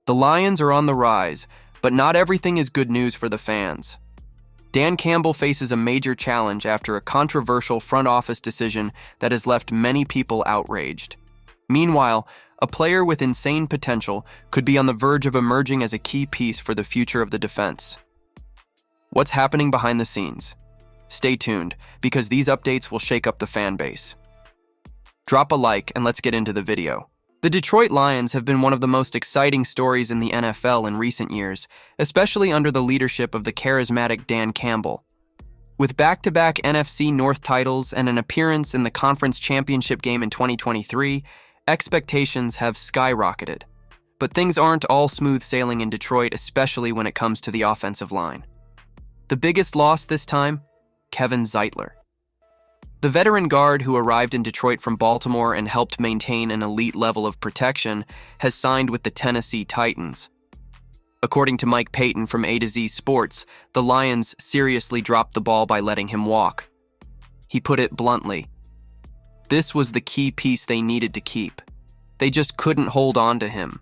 The Lions are on the rise, but not everything is good news for the fans. Dan Campbell faces a major challenge after a controversial front office decision that has left many people outraged. Meanwhile, a player with insane potential could be on the verge of emerging as a key piece for the future of the defense. What's happening behind the scenes? Stay tuned, because these updates will shake up the fan base. Drop a like and let's get into the video. The Detroit Lions have been one of the most exciting stories in the NFL in recent years, especially under the leadership of the charismatic Dan Campbell. With back-to-back NFC North titles and an appearance in the conference championship game in 2023, expectations have skyrocketed. But things aren't all smooth sailing in Detroit, especially when it comes to the offensive line. The biggest loss this time? Kevin Zeitler. The veteran guard who arrived in Detroit from Baltimore and helped maintain an elite level of protection has signed with the Tennessee Titans. According to Mike Payton from A to Z Sports, the Lions seriously dropped the ball by letting him walk. He put it bluntly. This was the key piece they needed to keep. They just couldn't hold on to him.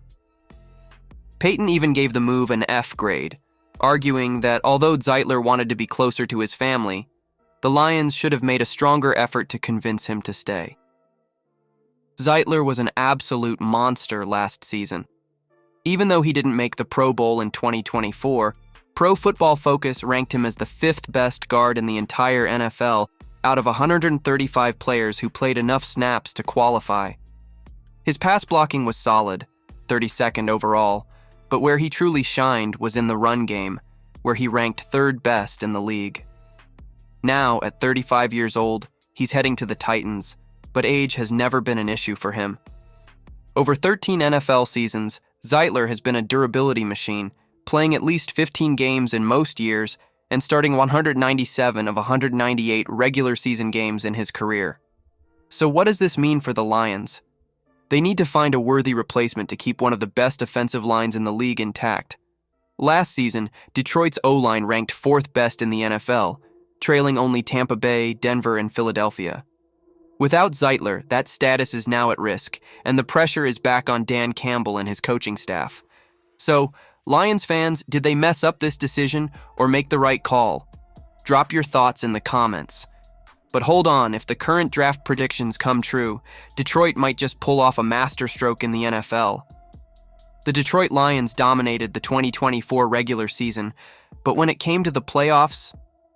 Payton even gave the move an F grade, arguing that although Zeitler wanted to be closer to his family, the Lions should have made a stronger effort to convince him to stay. Zeitler was an absolute monster last season. Even though he didn't make the Pro Bowl in 2024, Pro Football Focus ranked him as the 5th best guard in the entire NFL out of 135 players who played enough snaps to qualify. His pass blocking was solid, 32nd overall, but where he truly shined was in the run game, where he ranked 3rd best in the league. Now, at 35 years old, he's heading to the Titans, but age has never been an issue for him. Over 13 NFL seasons, Zeitler has been a durability machine, playing at least 15 games in most years and starting 197 of 198 regular season games in his career. So what does this mean for the Lions? They need to find a worthy replacement to keep one of the best defensive lines in the league intact. Last season, Detroit's O-line ranked 4th best in the NFL, trailing only Tampa Bay, Denver, and Philadelphia. Without Zeitler, that status is now at risk, and the pressure is back on Dan Campbell and his coaching staff. So, Lions fans, did they mess up this decision or make the right call? Drop your thoughts in the comments. But hold on, if the current draft predictions come true, Detroit might just pull off a masterstroke in the NFL. The Detroit Lions dominated the 2024 regular season, but when it came to the playoffs,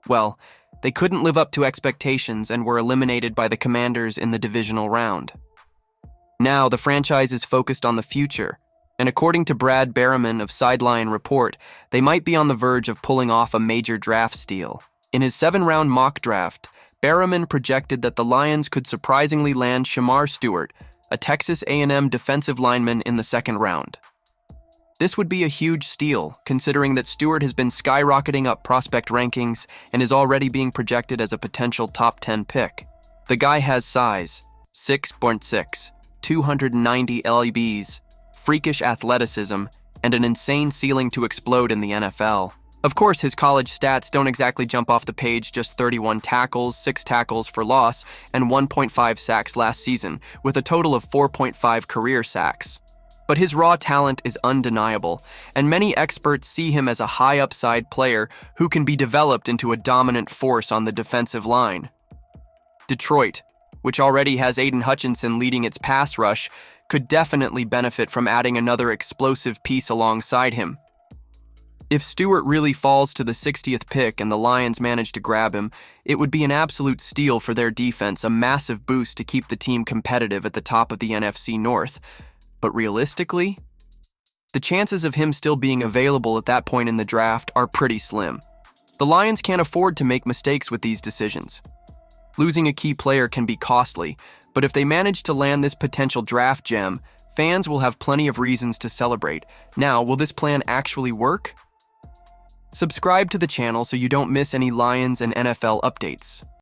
well, they couldn't live up to expectations and were eliminated by the Commanders in the divisional round. Now, the franchise is focused on the future, and according to Brad Berriman of Sideline Report, they might be on the verge of pulling off a major draft steal. In his 7-round mock draft, Berriman projected that the Lions could surprisingly land Shemar Stewart, a Texas A&M defensive lineman, in the 2nd round. This would be a huge steal, considering that Stewart has been skyrocketing up prospect rankings and is already being projected as a potential top 10 pick. The guy has size, 6'6", 290 lbs, freakish athleticism, and an insane ceiling to explode in the NFL. Of course, his college stats don't exactly jump off the page, just 31 tackles, 6 tackles for loss, and 1.5 sacks last season, with a total of 4.5 career sacks. But his raw talent is undeniable, and many experts see him as a high-upside player who can be developed into a dominant force on the defensive line. Detroit, which already has Aiden Hutchinson leading its pass rush, could definitely benefit from adding another explosive piece alongside him. If Stewart really falls to the 60th pick and the Lions manage to grab him, it would be an absolute steal for their defense, a massive boost to keep the team competitive at the top of the NFC North. But realistically, the chances of him still being available at that point in the draft are pretty slim. The Lions can't afford to make mistakes with these decisions. Losing a key player can be costly, but if they manage to land this potential draft gem, fans will have plenty of reasons to celebrate. Now, will this plan actually work? Subscribe to the channel so you don't miss any Lions and NFL updates.